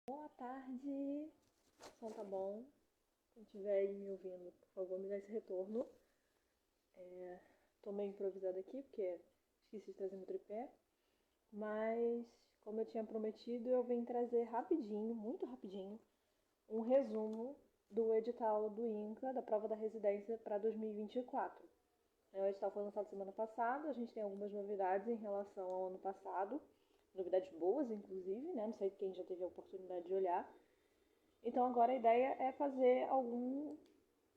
Boa tarde, o som tá bom? Quem estiver aí me ouvindo, por favor, me dá esse retorno. Tô meio improvisada aqui porque esqueci de trazer meu tripé, mas como eu tinha prometido, eu vim trazer rapidinho, muito rapidinho, um resumo do edital do INCA, da prova da residência para 2024. O edital foi lançado semana passada, a gente tem algumas novidades em relação ao ano passado, novidades boas, inclusive, né? Não sei quem já teve a oportunidade de olhar. Então agora a ideia é fazer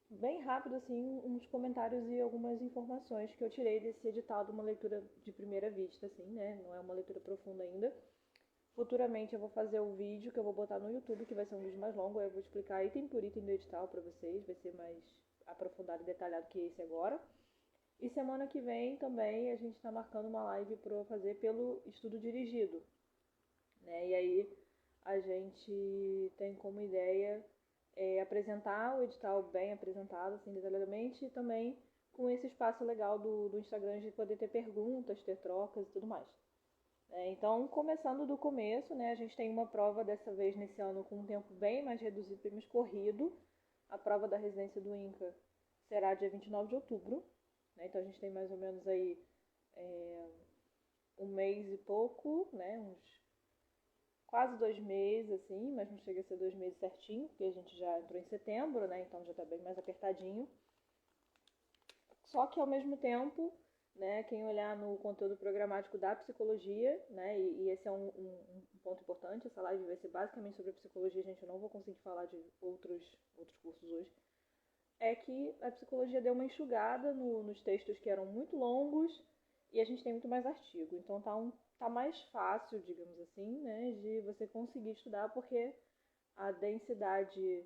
bem rápido assim, uns comentários e algumas informações que eu tirei desse edital de uma leitura de primeira vista, assim, né? Não é uma leitura profunda ainda. Futuramente eu vou fazer o vídeo que eu vou botar no YouTube, que vai ser um vídeo mais longo, aí eu vou explicar item por item do edital para vocês, vai ser mais aprofundado e detalhado que esse agora. E semana que vem também a gente está marcando uma live para fazer pelo estudo dirigido, né? E aí a gente tem como ideia apresentar o edital bem apresentado, assim, detalhadamente, e também com esse espaço legal do Instagram de poder ter perguntas, ter trocas e tudo mais. Então, começando do começo, né, a gente tem uma prova dessa vez nesse ano com um tempo bem mais reduzido, bem mais corrido. A prova da residência do INCA será dia 29 de outubro, né, então a gente tem mais ou menos aí um mês e pouco, né, uns quase 2 meses, assim, mas não chega a ser 2 meses certinho, porque a gente já entrou em setembro, né? Então já tá bem mais apertadinho. Só que ao mesmo tempo, né, quem olhar no conteúdo programático da psicologia, né, e esse é um ponto importante, essa live vai ser basicamente sobre a psicologia, gente, eu não vou conseguir falar de outros cursos hoje, é que a psicologia deu uma enxugada nos textos que eram muito longos e a gente tem muito mais artigo. Então tá mais fácil, digamos assim, né, de você conseguir estudar porque a densidade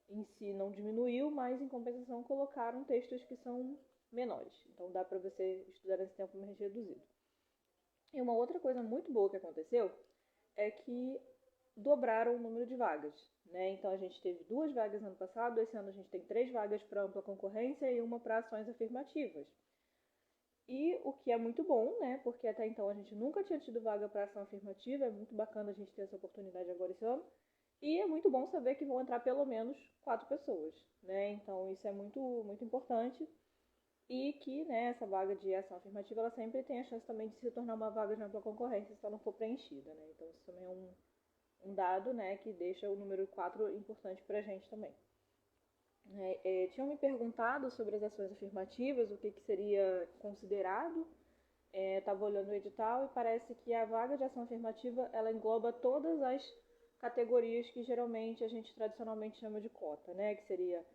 em si não diminuiu, mas em compensação colocaram textos que são menores. Então dá para você estudar nesse tempo mais reduzido. E uma outra coisa muito boa que aconteceu é que dobraram o número de vagas, né? Então a gente teve 2 vagas no ano passado, esse ano a gente tem 3 vagas para ampla concorrência e uma para ações afirmativas. E o que é muito bom, né? Porque até então a gente nunca tinha tido vaga para ação afirmativa, é muito bacana a gente ter essa oportunidade agora esse ano. E é muito bom saber que vão entrar pelo menos 4 pessoas, né? Então isso é muito importante e que, né, essa vaga de ação afirmativa ela sempre tem a chance também de se tornar uma vaga de ampla concorrência se ela não for preenchida, né? Então isso também é um dado, né, que deixa o número 4 importante para a gente também. Tinham me perguntado sobre as ações afirmativas, o que seria considerado. Estava olhando o edital e parece que a vaga de ação afirmativa ela engloba todas as categorias que geralmente a gente tradicionalmente chama de cota, né? Que seria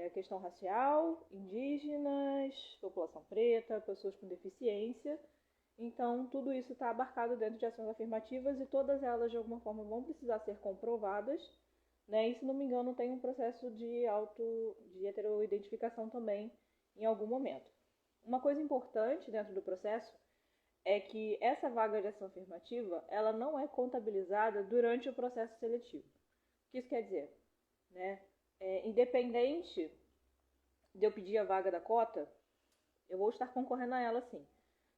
a questão racial, indígenas, população preta, pessoas com deficiência. Então, tudo isso está abarcado dentro de ações afirmativas e todas elas, de alguma forma, vão precisar ser comprovadas, né? E, se não me engano, tem um processo de heteroidentificação também em algum momento. Uma coisa importante dentro do processo é que essa vaga de ação afirmativa ela não é contabilizada durante o processo seletivo. O que isso quer dizer? Né? Independente de eu pedir a vaga da cota, eu vou estar concorrendo a ela sim.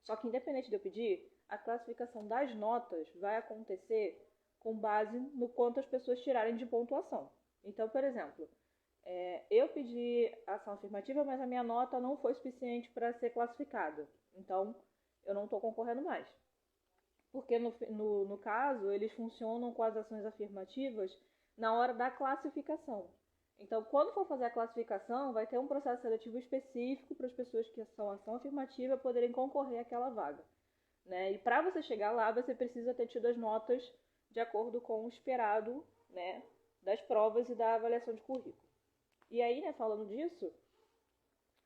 Só que independente de eu pedir, a classificação das notas vai acontecer com base no quanto as pessoas tirarem de pontuação. Então, por exemplo, eu pedi ação afirmativa, mas a minha nota não foi suficiente para ser classificada. Então, eu não estou concorrendo mais. Porque, no caso, eles funcionam com as ações afirmativas na hora da classificação. Então, quando for fazer a classificação, vai ter um processo seletivo específico para as pessoas que são ação afirmativa poderem concorrer àquela vaga, né? E para você chegar lá, você precisa ter tido as notas de acordo com o esperado, né, das provas e da avaliação de currículo. E aí, né, falando disso,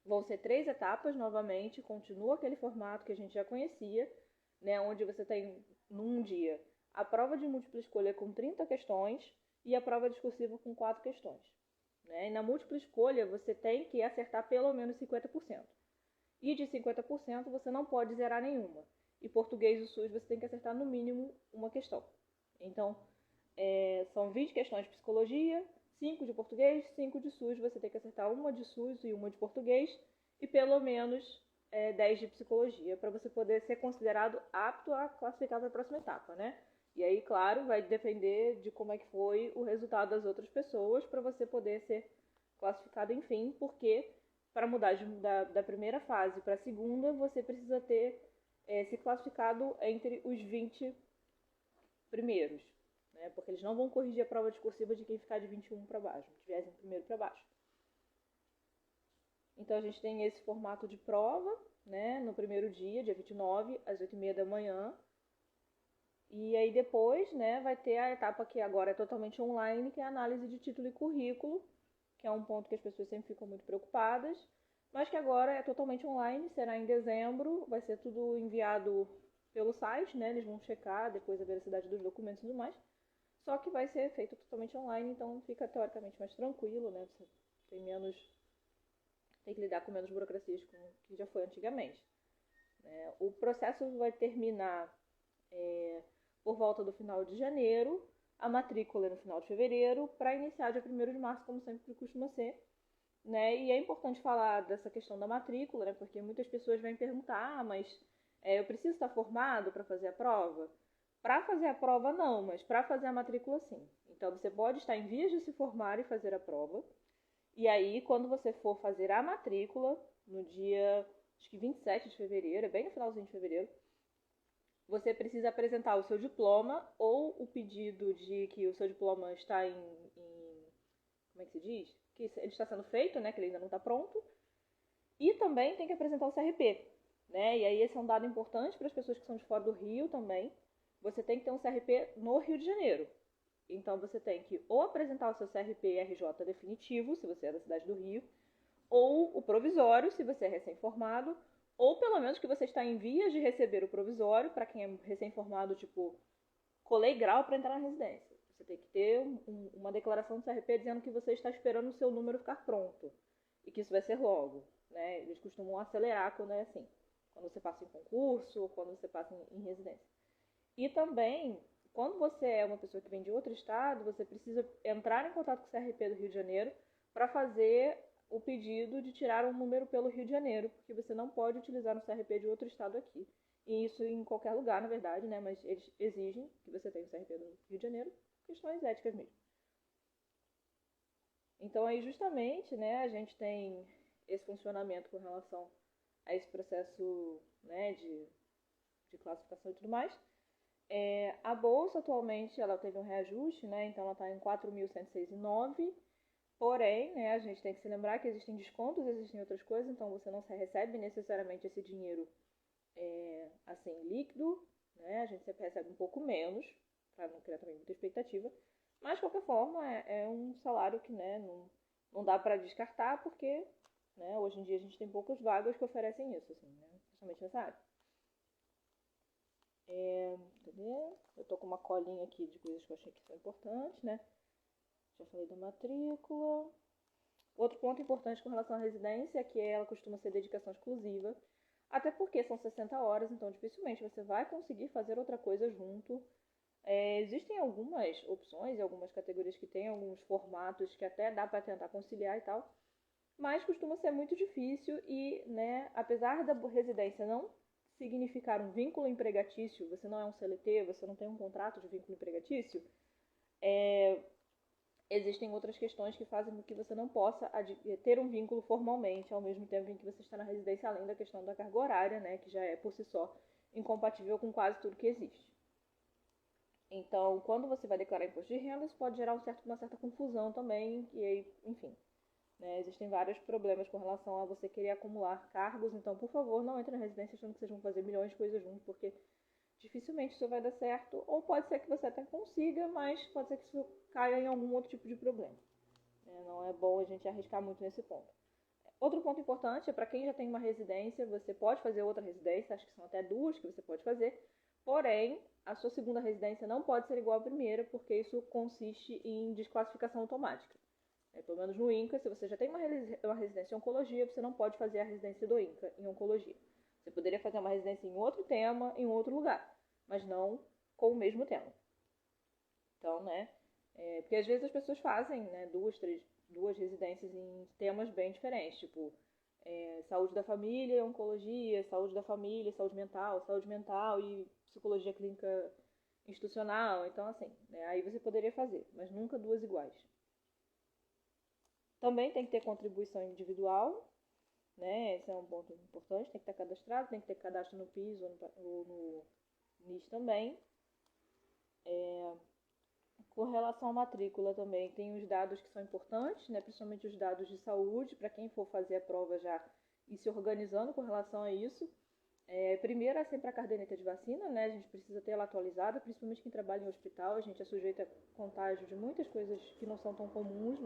vão ser 3 etapas novamente, continua aquele formato que a gente já conhecia, né, onde você tem, num dia, a prova de múltipla escolha com 30 questões e a prova discursiva com 4 questões. Né? E na múltipla escolha, você tem que acertar pelo menos 50%. E de 50% você não pode zerar nenhuma. E português e SUS você tem que acertar no mínimo uma questão. Então, são 20 questões de psicologia, 5 de português, 5 de SUS, você tem que acertar uma de SUS e uma de português, e pelo menos 10 de psicologia, para você poder ser considerado apto a classificar para a próxima etapa, né? E aí, claro, vai depender de como é que foi o resultado das outras pessoas para você poder ser classificado, enfim, porque para mudar da primeira fase para a segunda, você precisa ter se classificado entre os 20 primeiros, né? Porque eles não vão corrigir a prova discursiva de quem ficar de 21 para baixo, de 21º para baixo. Então a gente tem esse formato de prova, né, no primeiro dia 29, às 8h30 da manhã. E aí depois, né, vai ter a etapa que agora é totalmente online, que é a análise de título e currículo, que é um ponto que as pessoas sempre ficam muito preocupadas, mas que agora é totalmente online, será em dezembro, vai ser tudo enviado pelo site, né, eles vão checar depois a veracidade dos documentos e tudo mais, só que vai ser feito totalmente online, então fica teoricamente mais tranquilo, né, você tem que lidar com menos burocracias como que já foi antigamente. O processo vai terminar por volta do final de janeiro, a matrícula no final de fevereiro, para iniciar dia 1º de março, como sempre costuma ser. Né? E é importante falar dessa questão da matrícula, né? Porque muitas pessoas vêm perguntar, mas eu preciso estar formado para fazer a prova? Para fazer a prova não, mas para fazer a matrícula sim. Então você pode estar em vias de se formar e fazer a prova. E aí, quando você for fazer a matrícula, no dia, acho que 27 de fevereiro, bem no finalzinho de fevereiro, você precisa apresentar o seu diploma ou o pedido de que o seu diploma está como é que se diz? Que ele está sendo feito, né? Que ele ainda não está pronto. E também tem que apresentar o CRP, né? E aí esse é um dado importante para as pessoas que são de fora do Rio também. Você tem que ter um CRP no Rio de Janeiro. Então você tem que ou apresentar o seu CRP RJ definitivo, se você é da cidade do Rio, ou o provisório, se você é recém-formado, ou pelo menos que você está em vias de receber o provisório, para quem é recém-formado, tipo, colei grau para entrar na residência. Você tem que ter uma declaração do CRP dizendo que você está esperando o seu número ficar pronto e que isso vai ser logo. Né? Eles costumam acelerar quando é assim, quando você passa em concurso ou quando você passa em residência. E também, quando você é uma pessoa que vem de outro estado, você precisa entrar em contato com o CRP do Rio de Janeiro para fazer o pedido de tirar um número pelo Rio de Janeiro, porque você não pode utilizar um CRP de outro estado aqui. E isso em qualquer lugar, na verdade, né? Mas eles exigem que você tenha o CRP do Rio de Janeiro, questões éticas mesmo. Então aí justamente, né, a gente tem esse funcionamento com relação a esse processo, né, de classificação e tudo mais. A bolsa atualmente ela teve um reajuste, né, então ela está em 4.106,09. Porém, né, a gente tem que se lembrar que existem descontos, existem outras coisas, então você não recebe necessariamente esse dinheiro assim, líquido, né? A gente sempre recebe um pouco menos, para não criar também muita expectativa. Mas, de qualquer forma, é um salário que, né, não dá para descartar, porque, né, hoje em dia a gente tem poucas vagas que oferecem isso, assim, né? Principalmente nessa área. Eu tô com uma colinha aqui de coisas que eu achei que são importantes, né? Já falei da matrícula. Outro ponto importante com relação à residência é que ela costuma ser dedicação exclusiva, até porque são 60 horas, então dificilmente você vai conseguir fazer outra coisa junto. Existem algumas opções e algumas categorias que têm alguns formatos que até dá para tentar conciliar e tal, mas costuma ser muito difícil e, né, apesar da residência não significar um vínculo empregatício, você não é um CLT, você não tem um contrato de vínculo empregatício, existem outras questões que fazem com que você não possa ter um vínculo formalmente ao mesmo tempo em que você está na residência, além da questão da carga horária, né, que já é por si só incompatível com quase tudo que existe. Então, quando você vai declarar imposto de renda, isso pode gerar uma certa confusão também, e aí, enfim, né, existem vários problemas com relação a você querer acumular cargos, então, por favor, não entre na residência achando que vocês vão fazer milhões de coisas juntos, porque dificilmente isso vai dar certo, ou pode ser que você até consiga, mas pode ser que isso caia em algum outro tipo de problema. Não é bom a gente arriscar muito nesse ponto. Outro ponto importante é para quem já tem uma residência, você pode fazer outra residência, acho que são até duas que você pode fazer, porém, a sua segunda residência não pode ser igual à primeira, porque isso consiste em desclassificação automática. Pelo menos no INCA, se você já tem uma residência em oncologia, você não pode fazer a residência do INCA em oncologia. Você poderia fazer uma residência em outro tema, em outro lugar, mas não com o mesmo tema. Então, né, porque às vezes as pessoas fazem, né, duas residências em temas bem diferentes, tipo saúde da família, oncologia, saúde da família, saúde mental e psicologia clínica institucional. Então, assim, né, aí você poderia fazer, mas nunca duas iguais. Também tem que ter contribuição individual, né? Esse é um ponto importante, tem que estar cadastrado, tem que ter cadastro no PIS ou no NIS também. Com relação à matrícula também, tem os dados que são importantes, né? Principalmente os dados de saúde, para quem for fazer a prova já ir se organizando com relação a isso. Primeiro é sempre a caderneta de vacina, né? A gente precisa ter ela atualizada, principalmente quem trabalha em hospital. A gente é sujeito a contágio de muitas coisas que não são tão comuns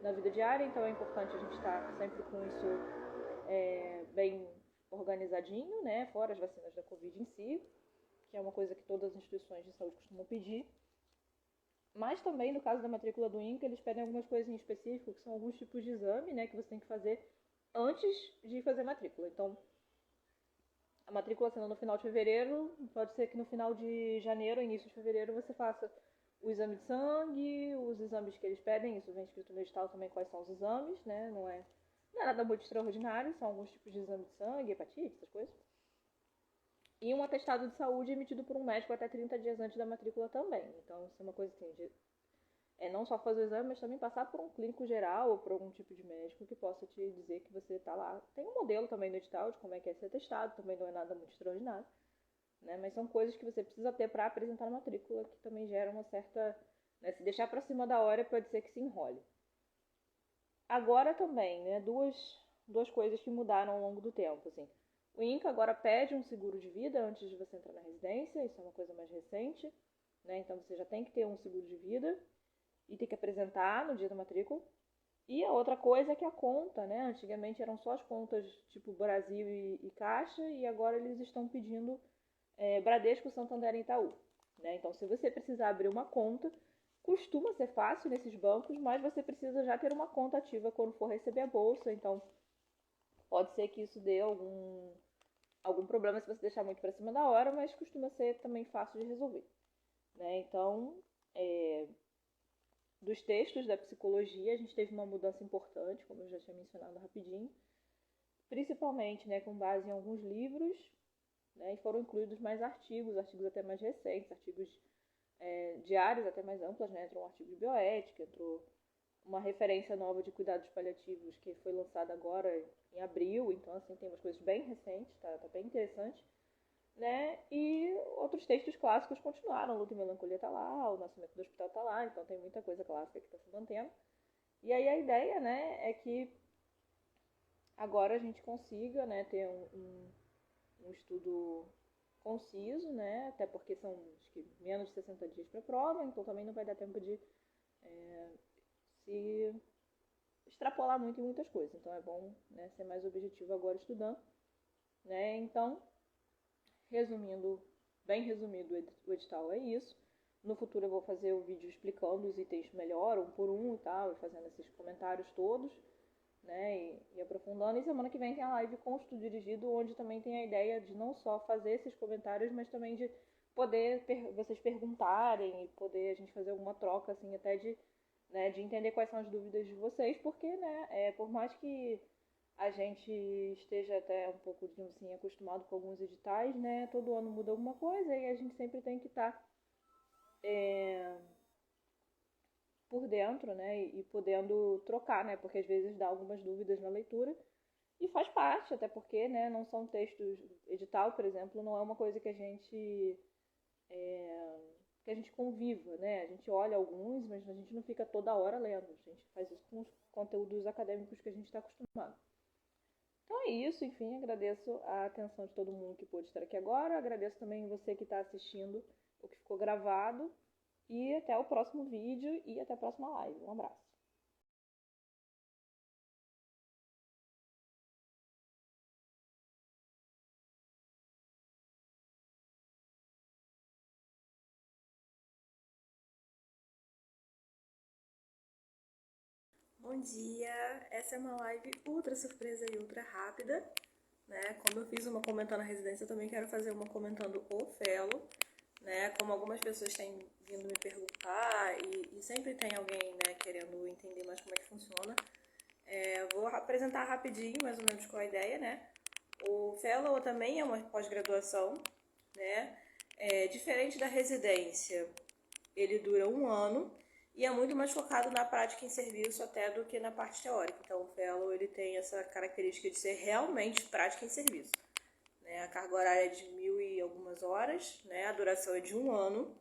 na vida diária, então é importante a gente estar sempre com isso bem organizadinho, né? Fora as vacinas da Covid em si, que é uma coisa que todas as instituições de saúde costumam pedir. Mas também, no caso da matrícula do INCA, eles pedem algumas coisas em específico, que são alguns tipos de exame, né, que você tem que fazer antes de fazer a matrícula. Então, a matrícula sendo no final de fevereiro, pode ser que no final de janeiro, início de fevereiro, você faça o exame de sangue, os exames que eles pedem, isso vem escrito no edital também quais são os exames, né, não é nada muito extraordinário, são alguns tipos de exame de sangue, hepatite, essas coisas. E um atestado de saúde emitido por um médico até 30 dias antes da matrícula também. Então, isso é uma coisa assim, não só fazer o exame, mas também passar por um clínico geral ou por algum tipo de médico que possa te dizer que você está lá. Tem um modelo também no edital de como é que é ser atestado, também não é nada muito extraordinário, né? Mas são coisas que você precisa ter para apresentar a matrícula, que também geram uma certa... Né? Se deixar para cima da hora, pode ser que se enrole. Agora também, né? Duas coisas que mudaram ao longo do tempo, assim. O INCA agora pede um seguro de vida antes de você entrar na residência, isso é uma coisa mais recente, né? Então você já tem que ter um seguro de vida e tem que apresentar no dia da matrícula. E a outra coisa é que a conta, né? Antigamente eram só as contas tipo Brasil e Caixa, e agora eles estão pedindo Bradesco, Santander e Itaú, né? Então, se você precisar abrir uma conta, costuma ser fácil nesses bancos, mas você precisa já ter uma conta ativa quando for receber a bolsa. Então, pode ser que isso dê algum problema se você deixar muito para cima da hora, mas costuma ser também fácil de resolver, né? Então, dos textos da psicologia, a gente teve uma mudança importante, como eu já tinha mencionado rapidinho, principalmente, né, com base em alguns livros, né, e foram incluídos mais artigos até mais recentes, artigos de áreas até mais amplas, né? Entrou um artigo de bioética, entrou uma referência nova de cuidados paliativos que foi lançada agora em abril, então assim tem umas coisas bem recentes, tá bem interessante, né? E outros textos clássicos continuaram, Luta e Melancolia tá lá, O Nascimento do Hospital tá lá, então tem muita coisa clássica que está se mantendo. E aí a ideia, né, é que agora a gente consiga, né, ter um estudo conciso, né, até porque são acho que menos de 60 dias para a prova, então também não vai dar tempo de se extrapolar muito em muitas coisas. Então é bom, né, ser mais objetivo agora estudando, né? Então, bem resumido, o edital é isso. No futuro eu vou fazer o vídeo explicando os itens melhor, um por um e tal, e fazendo esses comentários todos, né, e aprofundando. E semana que vem tem a live com o estudo dirigido, onde também tem a ideia de não só fazer esses comentários, mas também de poder vocês perguntarem e poder a gente fazer alguma troca, assim, até de entender quais são as dúvidas de vocês, porque, né, por mais que a gente esteja até um pouco, digamos assim, acostumado com alguns editais, né, todo ano muda alguma coisa e a gente sempre tem que estar por dentro, né, e podendo trocar, né, porque às vezes dá algumas dúvidas na leitura e faz parte, até porque, né, não são textos, edital, por exemplo, não é uma coisa que a gente conviva, né? A gente olha alguns, mas a gente não fica toda hora lendo. A gente faz isso com os conteúdos acadêmicos que a gente está acostumado. Então é isso, enfim, agradeço a atenção de todo mundo que pôde estar aqui agora. Agradeço também você que está assistindo o que ficou gravado. E até o próximo vídeo e até a próxima live. Um abraço. Bom dia! Essa é uma live ultra surpresa e ultra rápida, né? Como eu fiz uma comentando a residência, eu também quero fazer uma comentando o fellow, né? Como algumas pessoas têm vindo me perguntar e sempre tem alguém, né, querendo entender mais como é que funciona. Vou apresentar rapidinho, mais ou menos, qual a ideia, né? O fellow também é uma pós-graduação, né? Diferente da residência, ele dura 1 ano e é muito mais focado na prática em serviço até do que na parte teórica. Então, o Fellow ele tem essa característica de ser realmente prática em serviço. Né? A carga horária é de 1.000 e algumas horas, né? A duração é de 1 ano.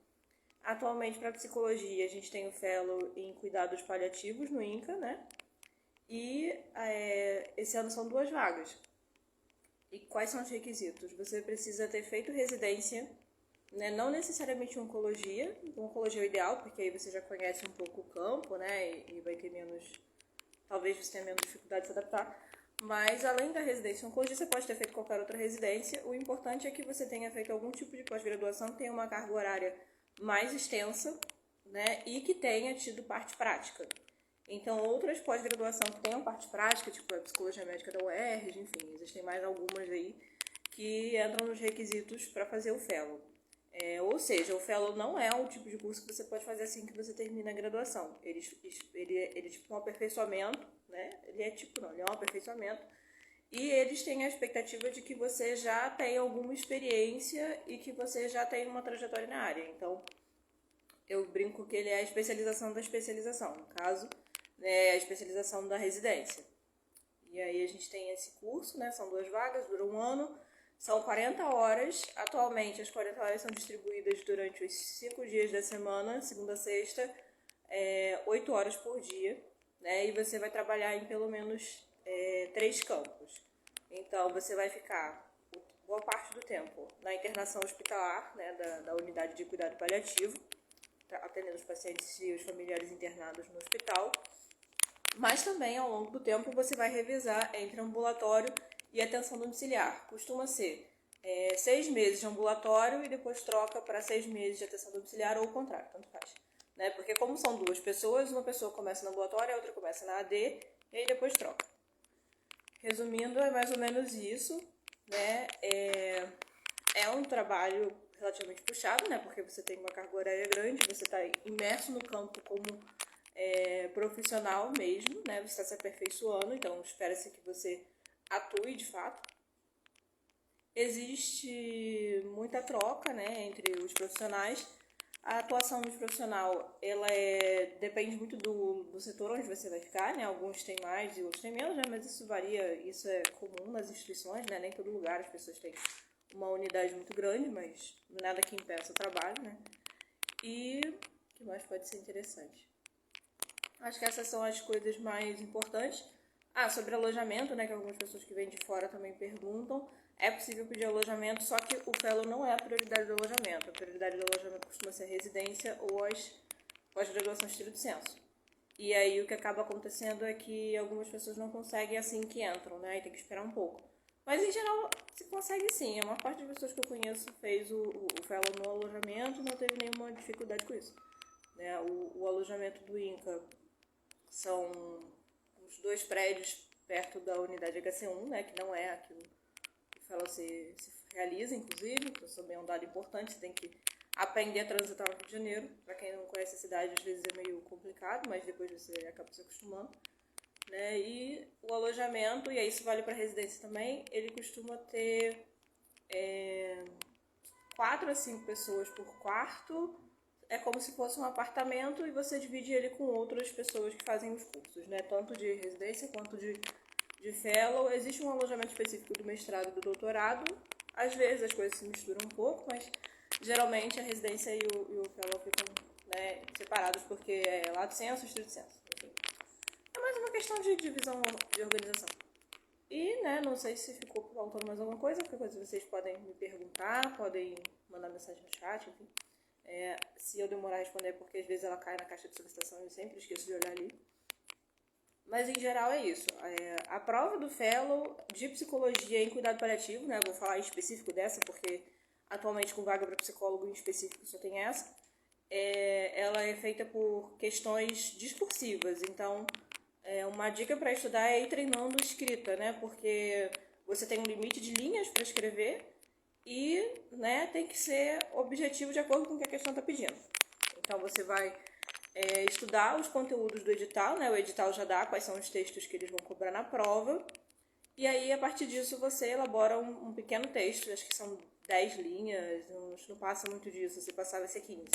Atualmente, para psicologia, a gente tem o Fellow em cuidados paliativos no INCA, né? E esse ano são 2 vagas. E quais são os requisitos? Você precisa ter feito residência, né? Não necessariamente oncologia. Oncologia é o ideal, porque aí você já conhece um pouco o campo, né? E vai ter menos... Talvez você tenha menos dificuldade de se adaptar. Mas, além da residência em oncologia, você pode ter feito qualquer outra residência. O importante é que você tenha feito algum tipo de pós-graduação que tenha uma carga horária mais extensa, né? E que tenha tido parte prática. Então, outras pós-graduação que tenham parte prática, tipo a psicologia médica da UERJ, enfim, existem mais algumas aí que entram nos requisitos para fazer o Fellow. Ou seja, o Fellow não é um tipo de curso que você pode fazer assim que você termina a graduação. Ele é tipo um aperfeiçoamento, né? Ele é um aperfeiçoamento. E eles têm a expectativa de que você já tenha alguma experiência e que você já tenha uma trajetória na área. Então, eu brinco que ele é a especialização da especialização. No caso, né, a especialização da residência. E aí a gente tem esse curso, né? São 2 vagas, dura 1 ano. São 40 horas. Atualmente, as 40 horas são distribuídas durante os 5 dias da semana, segunda a sexta, 8 horas por dia. Né? E você vai trabalhar em pelo menos 3 campos. Então, você vai ficar boa parte do tempo na internação hospitalar, né, da unidade de cuidado paliativo, atendendo os pacientes e os familiares internados no hospital. Mas também, ao longo do tempo, você vai revezar entre ambulatório e atenção domiciliar. Costuma ser 6 meses de ambulatório e depois troca para 6 meses de atenção domiciliar ou o contrário, tanto faz. Né? Porque como são 2 pessoas, uma pessoa começa no ambulatório, a outra começa na AD e aí depois troca. Resumindo, é mais ou menos isso. Né? É um trabalho relativamente puxado, né? Porque você tem uma carga horária grande, você está imerso no campo como profissional mesmo, né? Você está se aperfeiçoando, então espera-se que você atue de fato. Existe muita troca, né, entre os profissionais. A atuação do profissional, ela depende muito do setor onde você vai ficar, né? Alguns têm mais e outros têm menos, né? Mas isso varia, isso é comum nas instituições, né? Nem em todo lugar as pessoas têm uma unidade muito grande, mas nada que impeça o trabalho, né? E o que mais pode ser interessante? Acho que essas são as coisas mais importantes. Sobre alojamento, né, que algumas pessoas que vêm de fora também perguntam. É possível pedir alojamento, só que o Fellow não é a prioridade do alojamento. A prioridade do alojamento costuma ser a residência ou as pós-graduações estrito sensu. E aí o que acaba acontecendo é que algumas pessoas não conseguem assim que entram, né, e tem que esperar um pouco. Mas em geral se consegue sim. A maior parte das pessoas que eu conheço fez o Fellow no alojamento e não teve nenhuma dificuldade com isso. Né? O alojamento do INCA são os 2 prédios perto da unidade HC1, né, que não é aquilo que o Fellow se realiza, inclusive, que isso também é um dado importante, você tem que aprender a transitar no Rio de Janeiro. Para quem não conhece a cidade, às vezes é meio complicado, mas depois você acaba se acostumando. Né? E o alojamento, e aí isso vale para residência também, ele costuma ter 4 a 5 pessoas por quarto. É como se fosse um apartamento e você divide ele com outras pessoas que fazem os cursos, né? Tanto de residência quanto de Fellow. Existe um alojamento específico do mestrado e do doutorado. Às vezes as coisas se misturam um pouco, mas geralmente a residência e o Fellow ficam, né, separados porque é lato sensu e estrito sensu. Enfim. É mais uma questão de divisão de organização. E, né, não sei se ficou faltando mais alguma coisa. Qualquer coisa vocês podem me perguntar, podem mandar mensagem no chat, enfim. Se eu demorar a responder é porque às vezes ela cai na caixa de solicitação e eu sempre esqueço de olhar ali. Mas em geral é isso. A prova do Fellow de psicologia em cuidado paliativo, né? Vou falar em específico dessa porque atualmente com vaga para psicólogo em específico só tem essa. Ela é feita por questões discursivas. Então, uma dica para estudar é ir treinando escrita, né? Porque você tem um limite de linhas para escrever. E, né, tem que ser objetivo de acordo com o que a questão está pedindo. Então, você vai estudar os conteúdos do edital, né? O edital já dá quais são os textos que eles vão cobrar na prova. E aí, a partir disso, você elabora um pequeno texto, acho que são 10 linhas, não passa muito disso, se passar vai ser 15.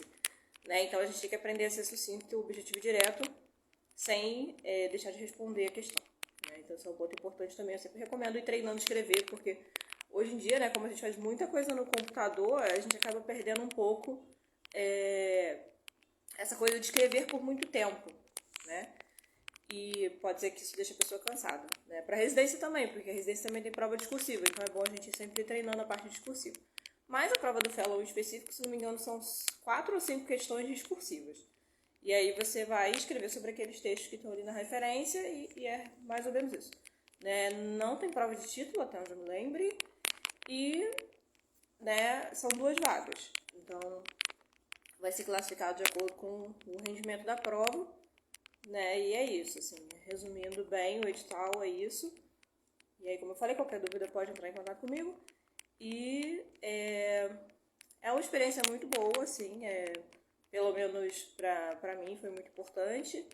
Né? Então a gente tem que aprender a ser sucinto, objetivo e direto, sem deixar de responder a questão. Né? Então isso é um ponto importante também. Eu sempre recomendo ir treinando escrever, porque hoje em dia, né, como a gente faz muita coisa no computador, a gente acaba perdendo um pouco essa coisa de escrever por muito tempo, né? E pode ser que isso deixe a pessoa cansada, né? Para residência também, porque a residência também tem prova discursiva, então é bom a gente sempre ir treinando a parte discursiva. Mas a prova do Fellow em específico, se não me engano, são 4 ou 5 questões discursivas. E aí você vai escrever sobre aqueles textos que estão ali na referência e é mais ou menos isso. Né? Não tem prova de título, até onde eu me lembre, e né, são 2 vagas. Então vai ser classificado de acordo com o rendimento da prova. Né? E é isso, assim, resumindo bem, o edital é isso. E aí, como eu falei, qualquer dúvida pode entrar em contato comigo. E é uma experiência muito boa, assim, pelo menos pra mim foi muito importante.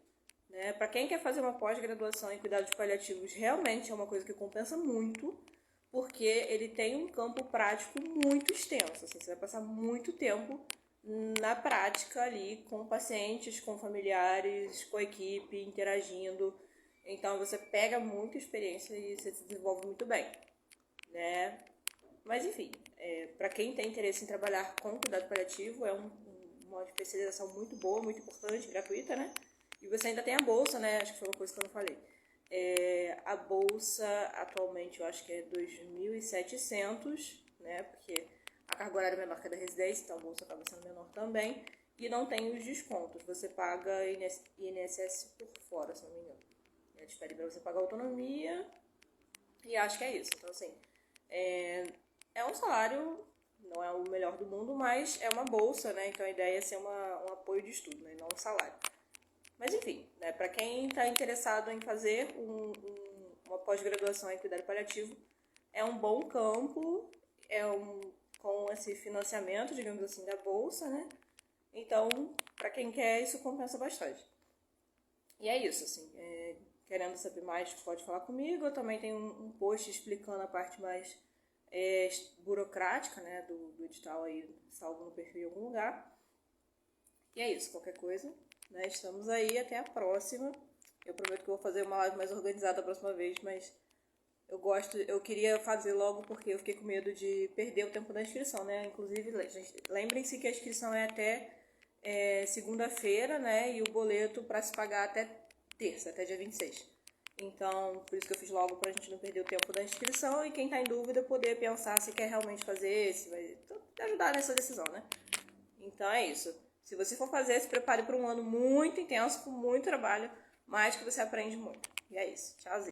Né? Para quem quer fazer uma pós-graduação em cuidados paliativos, realmente é uma coisa que compensa muito, porque ele tem um campo prático muito extenso. Assim, você vai passar muito tempo na prática ali com pacientes, com familiares, com a equipe, interagindo. Então você pega muita experiência e você se desenvolve muito bem, né? Mas enfim, para quem tem interesse em trabalhar com cuidado paliativo, é uma especialização muito boa, muito importante, gratuita, né? E você ainda tem a bolsa, né? Acho que foi uma coisa que eu não falei. A bolsa atualmente eu acho que é 2.700, né? Porque a carga horária é menor que a da residência, então a bolsa acaba sendo menor também. E não tem os descontos. Você paga INSS por fora, se não me engano. Eles pedem para você pagar autonomia. E acho que é isso. Então, assim, é um salário, não é o melhor do mundo, mas é uma bolsa, né? Então a ideia é ser um apoio de estudo, né? E não um salário. Mas enfim, né? Para quem está interessado em fazer uma pós-graduação em cuidado paliativo, é um bom campo, com esse financiamento, digamos assim, da bolsa, né? Então, para quem quer, isso compensa bastante. E é isso, assim, querendo saber mais, pode falar comigo. Eu também tenho um post explicando a parte mais burocrática, né, do edital aí, salvo no perfil em algum lugar. E é isso, qualquer coisa, né? Estamos aí, até a próxima. Eu prometo que eu vou fazer uma live mais organizada a próxima vez, mas eu queria fazer logo porque eu fiquei com medo de perder o tempo da inscrição, né? Inclusive, lembrem-se que a inscrição é até segunda-feira, né? E o boleto para se pagar até terça, até dia 26. Então, por isso que eu fiz logo, pra gente não perder o tempo da inscrição e quem tá em dúvida poder pensar se quer realmente fazer, se vai ajudar nessa decisão, né? Então é isso. Se você for fazer, se prepare para um ano muito intenso, com muito trabalho, mas que você aprende muito. E é isso. Tchauzinho.